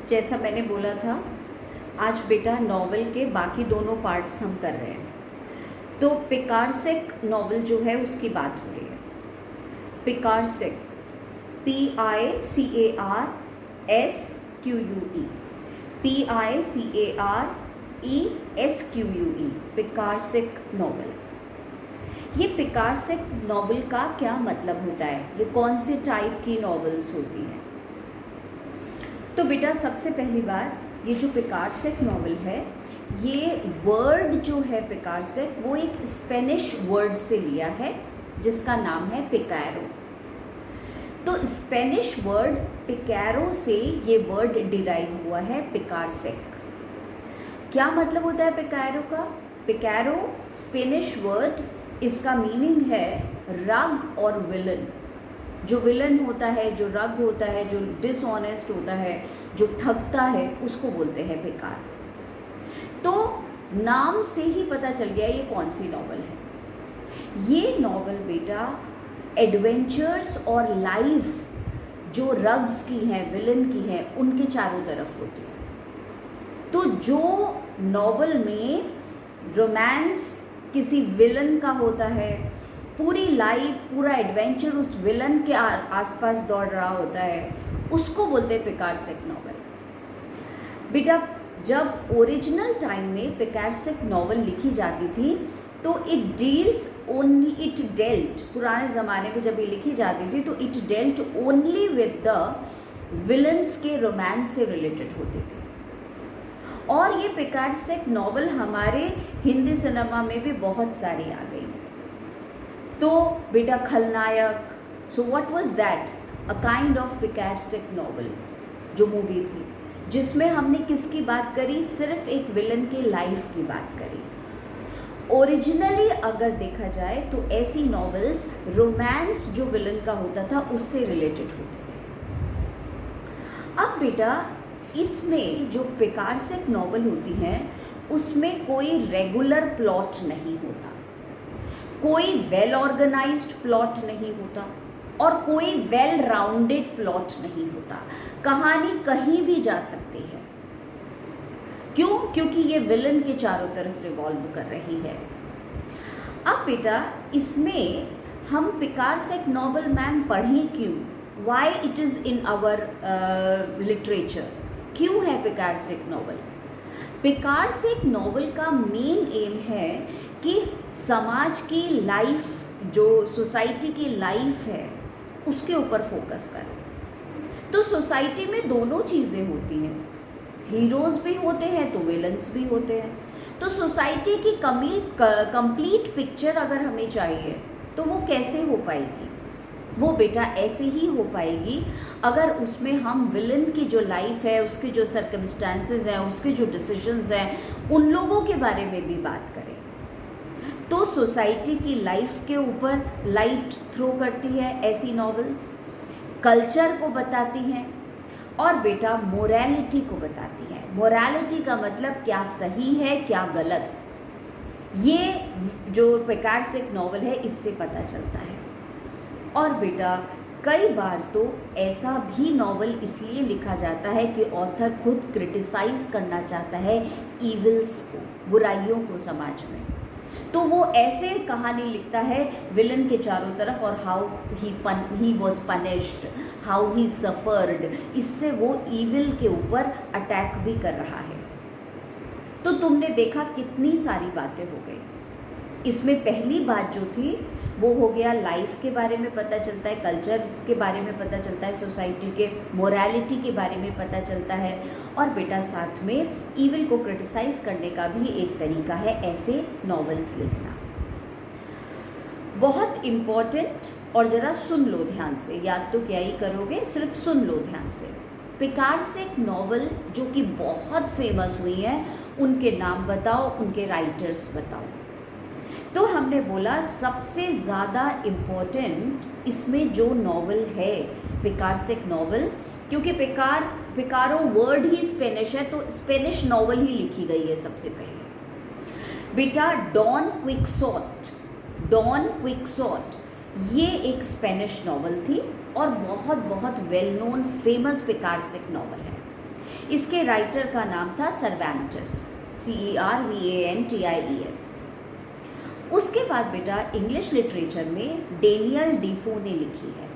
जैसा मैंने बोला था, आज बेटा नॉवल के बाकी दोनों पार्ट्स हम कर रहे हैं। तो पिकारसिक नॉवल जो है उसकी बात हो रही है। पिकारसिक, PICARSQUE, PICARESQUE, पिकारसिक नॉवल। ये पिकारसिक नॉवल का क्या मतलब होता है, ये कौन से टाइप की नॉवेल्स होती हैं? तो बेटा सबसे पहली बात, ये जो पिकारसिक नॉवल है, ये वर्ड जो है पिकारसिक वो एक स्पेनिश वर्ड से लिया है जिसका नाम है पिकारो। तो स्पेनिश वर्ड पिकारो से ये वर्ड डिराइव हुआ है पिकारसिक। क्या मतलब होता है पिकारो का? पिकारो स्पेनिश वर्ड, इसका मीनिंग है रग और विलन। जो विलन होता है, जो रग होता है, जो डिसऑनेस्ट होता है, जो ठगता है, उसको बोलते हैं पिकार। तो नाम से ही पता चल गया ये कौन सी नॉवल है। ये नॉवल बेटा एडवेंचर्स और लाइफ जो रग्स की हैं, विलन की हैं, उनके चारों तरफ होती है। तो जो नॉवल में रोमांस किसी विलन का होता है, पूरी लाइफ, पूरा एडवेंचर उस विलन के आसपास दौड़ रहा होता है, उसको बोलते हैं पिकारसिक नॉवल। बेटा जब ओरिजिनल टाइम में पिकारसिक नॉवल लिखी जाती थी तो इट डेल्ट, पुराने ज़माने में जब ये लिखी जाती थी तो it dealt only with the villains के रोमांस से रिलेटेड होते थे। और ये पिकारसिक नॉवल हमारे हिंदी सिनेमा में भी बहुत सारी आ गई। तो बेटा खलनायक, so what was that? A kind of picaresque novel जो मूवी थी, जिसमें हमने किसकी बात करी? सिर्फ एक विलन के लाइफ की बात करी। ओरिजिनली अगर देखा जाए तो ऐसी नॉवेल्स रोमांस जो विलन का होता था उससे रिलेटेड होते थे। अब बेटा इसमें जो पिकारसिक नॉवल होती हैं उसमें कोई रेगुलर प्लॉट नहीं होता, कोई वेल ऑर्गेनाइज्ड प्लॉट नहीं होता और कोई वेल राउंडेड प्लॉट नहीं होता। कहानी कहीं भी जा सकती है। क्यों? क्योंकि ये विलन के चारों तरफ रिवॉल्व कर रही है। अब बेटा इसमें हम पिकारसिक नॉवल मैम पढ़ें क्यों? Why it is in our literature? क्यों है पिकारसिक नॉवल? पिकारसिक नॉवल का मेन एम है कि समाज की लाइफ, जो सोसाइटी की लाइफ है, उसके ऊपर फोकस करें। तो सोसाइटी में दोनों चीज़ें होती हैं, हीरोज़ भी होते हैं तो विलन्स भी होते हैं। तो सोसाइटी की कंप्लीट पिक्चर अगर हमें चाहिए तो वो कैसे हो पाएगी? वो बेटा ऐसे ही हो पाएगी अगर उसमें हम विलन की जो लाइफ है, उसके जो सर्कमस्टांसेस हैं, उसके जो डिसीजंस हैं, उन लोगों के बारे में भी बात करें। तो सोसाइटी की लाइफ के ऊपर लाइट थ्रो करती है ऐसी नॉवेल्स, कल्चर को बताती हैं और बेटा मोरालिटी को बताती है। मोरालिटी का मतलब क्या सही है, क्या गलत, ये जो पिकारसिक नॉवल है इससे पता चलता है। और बेटा कई बार तो ऐसा भी नॉवल इसलिए लिखा जाता है कि ऑथर खुद क्रिटिसाइज करना चाहता है ईविल्स को, बुराइयों को समाज में। तो वो ऐसे कहानी लिखता है विलन के चारों तरफ और how he was punished, how he suffered. इससे वो ईविल के ऊपर अटैक भी कर रहा है। तो तुमने देखा कितनी सारी बातें हो गई। इसमें पहली बात जो थी वो हो गया लाइफ के बारे में पता चलता है, कल्चर के बारे में पता चलता है, सोसाइटी के मोरालिटी के बारे में पता चलता है और बेटा साथ में ईविल को क्रिटिसाइज करने का भी एक तरीका है ऐसे नॉवेल्स लिखना। बहुत इम्पॉर्टेंट, और ज़रा सुन लो ध्यान से, याद तो क्या ही करोगे, सिर्फ सुन लो ध्यान से। पिकारसिक नॉवल जो कि बहुत फेमस हुई हैं उनके नाम बताओ, उनके राइटर्स बताओ। तो हमने बोला सबसे ज़्यादा इम्पोर्टेंट इसमें जो नॉवल है पिकारसिक नॉवल, क्योंकि पिकारो वर्ड ही स्पेनिश है तो स्पेनिश नॉवल ही लिखी गई है सबसे पहले। बेटा डॉन क्विक्सोट ये एक स्पेनिश नॉवल थी और बहुत बहुत वेल नोन फेमस पिकारसिक नॉवल है। इसके राइटर का नाम था सर्वेंटस, CERVANTIES। उसके बाद बेटा इंग्लिश लिटरेचर में डेनियल डीफो ने लिखी है,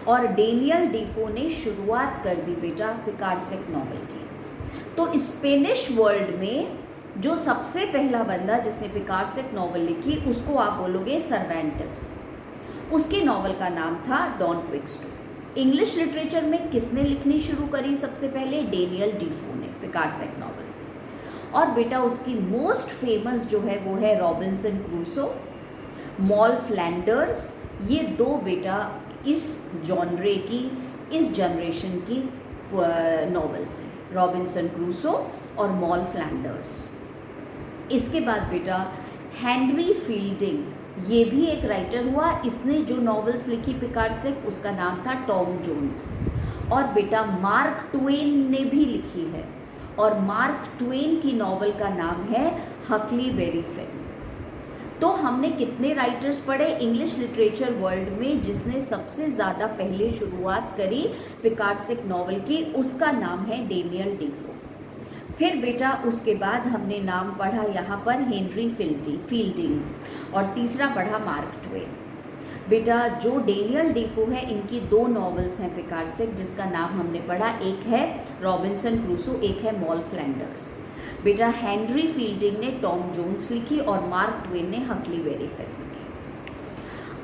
और डेनियल डीफो ने शुरुआत कर दी बेटा पिकारसिक नॉवल की। तो स्पेनिश वर्ल्ड में जो सबसे पहला बंदा जिसने पिकारसिक नॉवल लिखी उसको आप बोलोगे सर्वेंटस। उसके नॉवल का नाम था डॉन क्विक्सटो। इंग्लिश लिटरेचर में किसने लिखनी शुरू करी सबसे पहले? डेनियल डीफो ने पिकारसिक नॉवल। और बेटा उसकी मोस्ट फेमस जो है वो है रॉबिन्सन क्रूसो, मॉल फ्लैंडर्स। ये दो बेटा इस जॉनरे की, इस जनरेशन की नॉवेल्स हैं, रॉबिन्सन क्रूसो और मॉल फ्लैंडर्स। इसके बाद बेटा हेनरी फील्डिंग, ये भी एक राइटर हुआ। इसने जो नॉवेल्स लिखी पिकारसिक उसका नाम था टॉम जोन्स। और बेटा मार्क ट्वेन ने भी लिखी है, और मार्क ट्वेन की नॉवल का नाम है हकलीबेरी फिन। तो हमने कितने राइटर्स पढ़े इंग्लिश लिटरेचर वर्ल्ड में जिसने सबसे ज़्यादा पहले शुरुआत करी पिकारसिक नॉवल की? उसका नाम है डेनियल डीफो। फिर बेटा उसके बाद हमने नाम पढ़ा यहाँ पर हेनरी फील्डिंग, और तीसरा पढ़ा मार्क ट्वेन। बेटा जो डेनियल डीफो है इनकी दो नॉवेल्स हैं पिकारसिक जिसका नाम हमने पढ़ा, एक है रॉबिन्सन क्रूसो, एक है मॉल फ्लैंडर्स। बेटा हेनरी फील्डिंग ने टॉम जोन्स लिखी और मार्क ट्वेन ने हकलीबेरी फिन लिखी।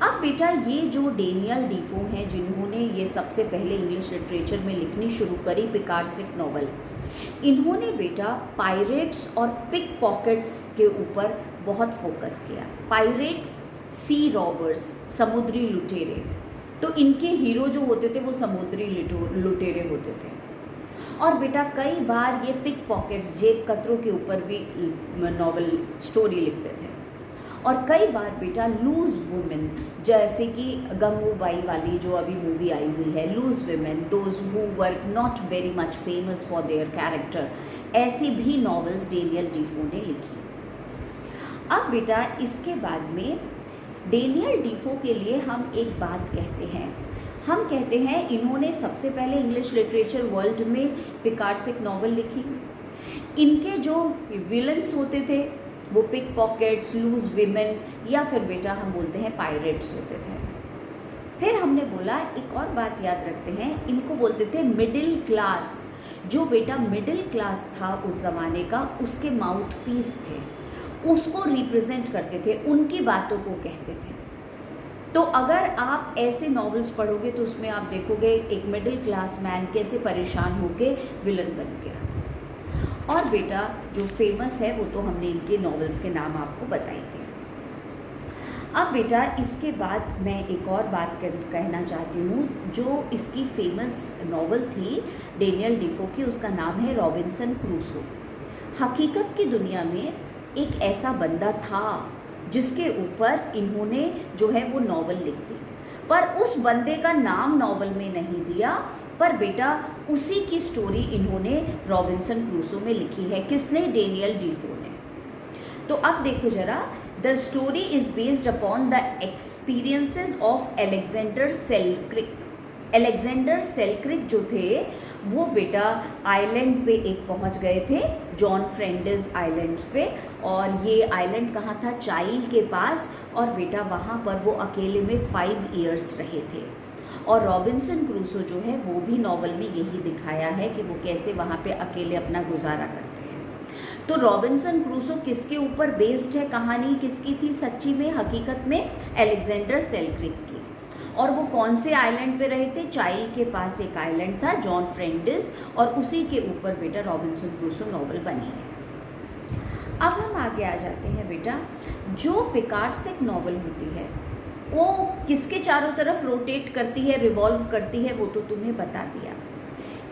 अब बेटा ये जो डेनियल डीफो हैं जिन्होंने ये सबसे पहले इंग्लिश लिटरेचर में लिखनी शुरू करी पिकारसिक नॉवल, इन्होंने बेटा पायरेट्स और पिक पॉकेट्स के ऊपर बहुत फोकस किया। पायरेट्स, सी रॉबर्स, समुद्री लुटेरे। तो इनके हीरो जो होते थे वो समुद्री लुटेरे होते थे। और बेटा कई बार ये पिक पॉकेट्स, जेब कतरों के ऊपर भी नॉवल स्टोरी लिखते थे। और कई बार बेटा लूज वुमेन, जैसे कि गंगूबाई वाली जो अभी मूवी आई हुई है, loose women, those who were not very much famous for their character, ऐसी भी नॉवेल्स डेनियल डीफो ने लिखी। अब बेटा इसके बाद में डेनियल डीफो के लिए हम एक बात कहते हैं, हम कहते हैं इन्होंने सबसे पहले इंग्लिश लिटरेचर वर्ल्ड में पिकारसिक नॉवल लिखी। इनके जो विलन्स होते थे वो पिक पॉकेट्स, लूज विमेन, या फिर बेटा हम बोलते हैं पायरेट्स होते थे। फिर हमने बोला एक और बात याद रखते हैं, इनको बोलते थे मिडिल क्लास। जो बेटा मिडिल क्लास था उस ज़माने का, उसके माउथ पीस थे, उसको रिप्रेजेंट करते थे, उनकी बातों को कहते थे। तो अगर आप ऐसे नॉवेल्स पढ़ोगे तो उसमें आप देखोगे एक मिडिल क्लास मैन कैसे परेशान होके विलन बन गया। और बेटा जो फेमस है वो तो हमने इनके नॉवेल्स के नाम आपको बताई थे। अब बेटा इसके बाद मैं एक और बात कहना चाहती हूँ, जो इसकी फेमस नॉवल थी डेनियल डीफो की, उसका नाम है रॉबिन्सन क्रूसो। हकीकत की दुनिया में एक ऐसा बंदा था जिसके ऊपर इन्होंने जो है वो नॉवल लिख दी, पर उस बंदे का नाम नॉवल में नहीं दिया, पर बेटा उसी की स्टोरी इन्होंने रॉबिन्सन क्रूसो में लिखी है। किसने? डेनियल डीफो ने। तो अब देखो जरा, the story is based upon the experiences of Alexander Selkirk. Alexander Selkirk जो थे वो बेटा आइलैंड पे एक पहुंच गए थे, जॉन फ्रेंडिस आइलैंड पे, और ये आइलैंड कहाँ था? चाइल के पास। और बेटा वहाँ पर वो अकेले में 5 ईयर्स रहे थे। और रॉबिन्सन क्रूसो जो है वो भी नॉवल में यही दिखाया है कि वो कैसे वहाँ पे अकेले अपना गुजारा करते हैं। तो रॉबिन्सन क्रूसो किसके ऊपर बेस्ड है? कहानी किसकी थी सच्ची में, हकीकत में? अलेक्जेंडर सेल्क्रिक की। और वो कौन से आइलैंड पे रहे थे? चाइल के पास एक आइलैंड था, जॉन फ्रेंडिस, और उसी के ऊपर बेटा रॉबिन्सन क्रूसो नॉवल बनी है। अब हम आगे आ जाते हैं बेटा, जो पिकारसिक नॉवल होती है वो किसके चारों तरफ रोटेट करती है, रिवॉल्व करती है, वो तो तुम्हें बता दिया।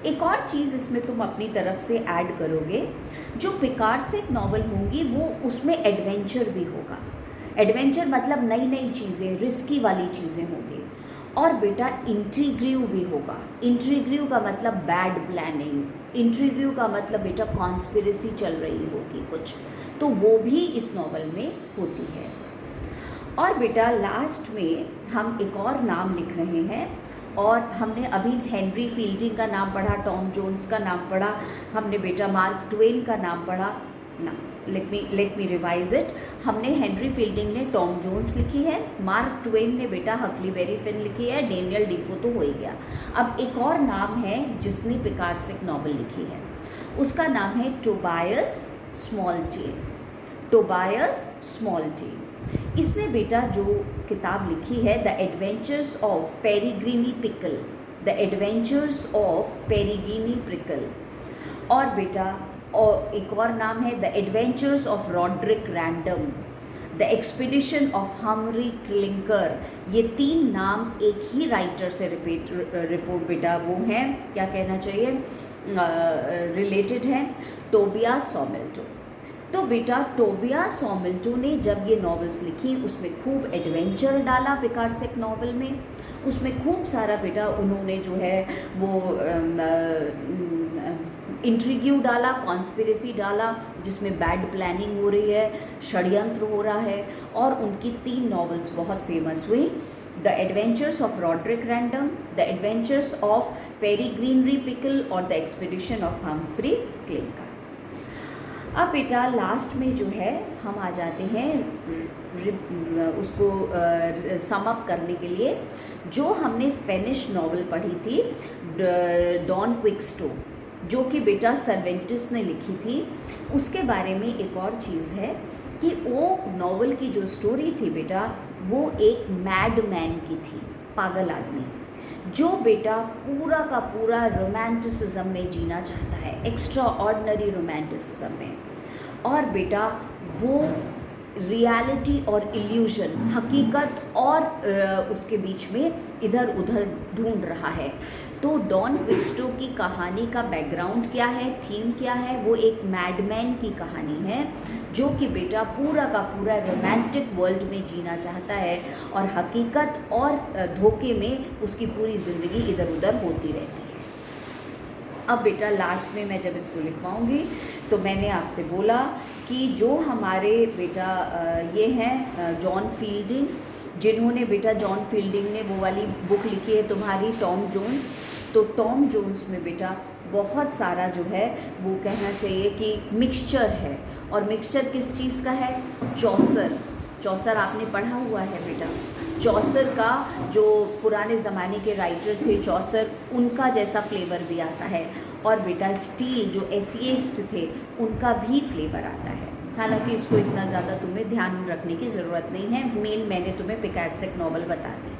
एक और चीज़ इसमें तुम अपनी तरफ से ऐड करोगे, जो पिकारसिक नॉवल होंगी वो उसमें एडवेंचर भी होगा। एडवेंचर मतलब नई नई चीज़ें, रिस्की वाली चीज़ें होंगी। और बेटा इंट्रीग्यू भी होगा। इंट्रीग्यू का मतलब बैड प्लानिंग, इंट्रीग्यू का मतलब बेटा कॉन्स्पिरेसी चल रही होगी कुछ, तो वो भी इस नॉवल में होती है। और बेटा लास्ट में हम एक और नाम लिख रहे हैं, और हमने अभी हेनरी फील्डिंग का नाम पढ़ा, टॉम जोन्स का नाम पढ़ा, हमने बेटा मार्क ट्वेन का नाम पढ़ा ना। Let me revise it. हमने हेनरी फील्डिंग ने टॉम जोन्स लिखी है, मार्क ट्वेन ने बेटा हकलीबेरी फिन लिखी है, डेनियल डीफो तो हो ही गया। अब एक और नाम है जिसने पिकार्सिक नॉवल लिखी है, उसका नाम है टोबायस स्मॉलटेन। टोबायस स्मॉलटेन, इसने बेटा जो किताब लिखी है the adventures of Peregrine Pickle, the adventures of Peregrine Pickle, और बेटा और एक और नाम है the adventures of Roderick Random, the expedition of Humphry Clinker. ये 3 नाम एक ही राइटर से रिपोर्ट बेटा वो हैं, क्या कहना चाहिए, रिलेटेड हैं, टोबियास सॉमेल्टो। तो बेटा टोबियास सॉमेल्टो ने जब ये नॉवेल्स लिखी उसमें खूब एडवेंचर डाला पिकार्सिक नॉवल में, उसमें खूब सारा बेटा उन्होंने जो है वो इंट्रीग्यू डाला, कॉन्स्पिरेसी डाला, जिसमें बैड प्लानिंग हो रही है, षड्यंत्र हो रहा है, और उनकी 3 नॉवेल्स बहुत फेमस हुई, the adventures of Roderick Random, the adventures of Peregrine Pickle और the expedition of Humphry Clinker. अब बेटा लास्ट में जो है हम आ जाते हैं उसको सम अप करने के लिए, जो हमने स्पेनिश नॉवल पढ़ी थी डॉन क्विक्सटो, जो कि बेटा सर्वेंटिस ने लिखी थी, उसके बारे में एक और चीज़ है कि वो नॉवल की जो स्टोरी थी बेटा वो एक मैड मैन की थी, पागल आदमी, जो बेटा पूरा का पूरा रोमांटिसिज्म में जीना चाहता है, एक्स्ट्रा ऑर्डिनरी रोमांटिसिज्म में, और बेटा वो रियलिटी और इल्यूजन, हकीकत और उसके बीच में इधर उधर ढूंढ रहा है। तो डॉन क्विक्सटो की कहानी का बैकग्राउंड क्या है, थीम क्या है, वो एक मैडमैन की कहानी है जो कि बेटा पूरा का पूरा रोमांटिक वर्ल्ड में जीना चाहता है और हकीकत और धोखे में उसकी पूरी ज़िंदगी इधर उधर होती रहती है। अब बेटा लास्ट में मैं जब इसको लिखवाऊंगी तो मैंने आपसे बोला कि जो हमारे बेटा ये हैं जॉन फील्डिंग, जिन्होंने बेटा जॉन फील्डिंग ने वो वाली बुक लिखी है तुम्हारी टॉम जोन्स, तो टॉम जोन्स में बेटा बहुत सारा जो है वो कहना चाहिए कि मिक्सचर है, और मिक्सचर किस चीज़ का है, चौसर। चौसर आपने पढ़ा हुआ है बेटा, चौसर का जो पुराने ज़माने के राइटर थे चौसर, उनका जैसा फ्लेवर भी आता है, और बेटा स्टील जो एसिएस्ट थे उनका भी फ्लेवर आता है। हालांकि इसको इतना ज़्यादा तुम्हें ध्यान रखने की ज़रूरत नहीं है, मेन मैंने तुम्हें पिकार्सिक नॉवल बता दी।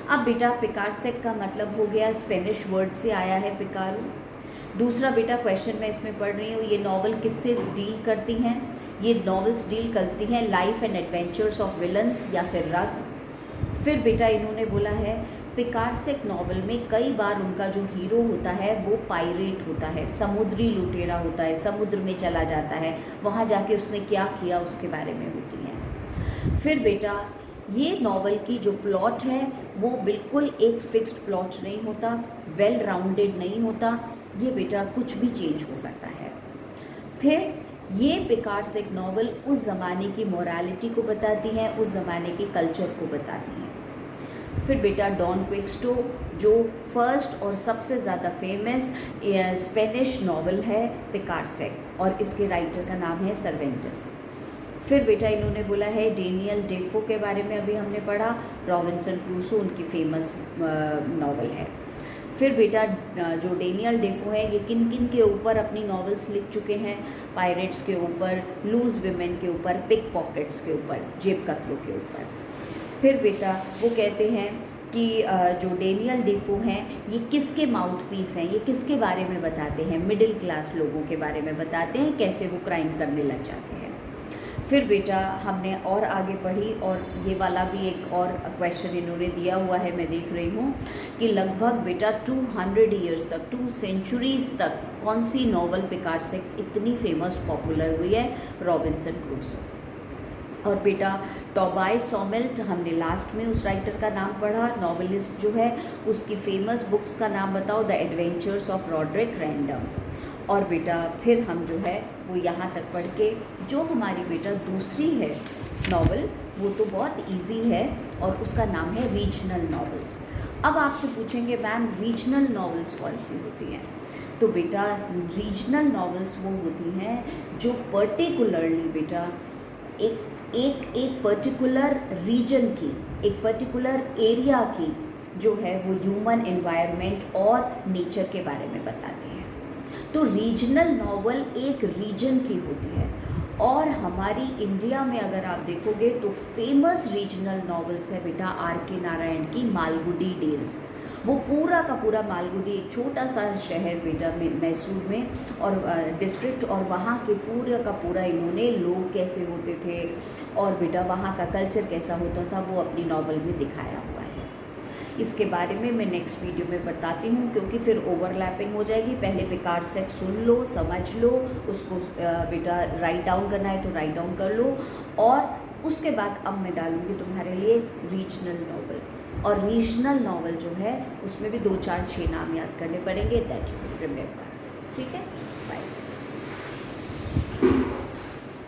अब बेटा पिकार्सिक का मतलब हो गया, स्पेनिश वर्ड से आया है पिकारो। दूसरा बेटा क्वेश्चन मैं इसमें पढ़ रही हूँ, ये नॉवल किससे डील करती हैं, ये नॉवेल्स डील करती हैं life and adventures of villains या फिर रग्स। फिर बेटा इन्होंने बोला है पिकार्सिक नॉवल में कई बार उनका जो हीरो होता है वो पायरेट होता है, समुद्री लुटेरा होता है, समुद्र में चला जाता है, वहाँ जाके उसने क्या किया उसके बारे में होती हैं। फिर बेटा ये नॉवल की जो प्लॉट है वो बिल्कुल एक फिक्स्ड प्लॉट नहीं होता, वेल राउंडेड नहीं होता, ये बेटा कुछ भी चेंज हो सकता है। फिर ये पिकार्सिक नॉवल उस ज़माने की मोरालिटी को बताती हैं, उस ज़माने के कल्चर को बताती हैं। फिर बेटा डॉन क्विक्सटो जो फर्स्ट और सबसे ज़्यादा फेमस स्पेनिश नॉवल है पिकार्सिक, और इसके राइटर का नाम है सर्वेंटिस। फिर बेटा इन्होंने बोला है डेनियल डेफो के बारे में अभी हमने पढ़ा, रॉबिन्सन क्रूसो उनकी फेमस नॉवल है। फिर बेटा जो डेनियल डेफो है ये किन किन के ऊपर अपनी नॉवेल्स लिख चुके हैं, पायरेट्स के ऊपर, लूज विमेन के ऊपर, पिक पॉकेट्स के ऊपर, जेब कतरों के ऊपर। फिर बेटा वो कहते हैं कि जो डेनियल डेफो हैं ये किसके माउथ पीस हैं, ये किसके बारे में बताते हैं, मिडिल क्लास लोगों के बारे में बताते हैं, कैसे वो क्राइम करने लग जाते हैं। फिर बेटा हमने और आगे पढ़ी, और ये वाला भी एक और क्वेश्चन इन्होंने दिया हुआ है, मैं देख रही हूँ कि लगभग बेटा 200 ईयर्स तक, 2 सेंचुरीज़ तक कौन सी नॉवल पिकार्सिक इतनी फेमस पॉपुलर हुई है, रॉबिन्सन क्रूसो। और बेटा टोबायस सॉमेल्ट हमने लास्ट में उस राइटर का नाम पढ़ा, नॉवेलिस्ट जो है उसकी फेमस बुक्स का नाम बताओ, the adventures of Roderick random. और बेटा फिर हम जो है वो यहाँ तक पढ़ के जो हमारी बेटा दूसरी है नॉवल वो तो बहुत इजी है, और उसका नाम है रीजनल नॉवेल्स। अब आपसे पूछेंगे मैम रीजनल नॉवेल्स कौन सी होती हैं? तो बेटा रीजनल नॉवेल्स वो होती हैं जो पर्टिकुलरली बेटा एक पर्टिकुलर रीजन की, एक पर्टिकुलर एरिया की जो है वो ह्यूमन एनवायरनमेंट और नेचर के बारे में बताती है। तो रीजनल नॉवल एक रीजन की होती है। और हमारी इंडिया में अगर आप देखोगे तो फेमस रीजनल नॉवेल्स है बेटा R.K. नारायण की मालगुडी डेज़। वो पूरा का पूरा मालगुडी एक छोटा सा शहर बेटा में मैसूर में और डिस्ट्रिक्ट, और वहाँ के पूरा का पूरा इन्होंने लोग कैसे होते थे और बेटा वहाँ का कल्चर कैसा होता था वो अपनी नॉवल में दिखाया हुआ है। इसके बारे में मैं नेक्स्ट वीडियो में बताती हूँ, क्योंकि फिर ओवरलैपिंग हो जाएगी। पहले पिकारसेक सुन लो, समझ लो, उसको बेटा राइट डाउन करना है तो राइट डाउन कर लो, और उसके बाद अब मैं डालूँगी तुम्हारे लिए रीजनल नॉवल। और रीजनल नॉवल जो है उसमें भी 2 4 6 नाम याद करने पड़ेंगे, दैट यू रिमेंबर। ठीक है।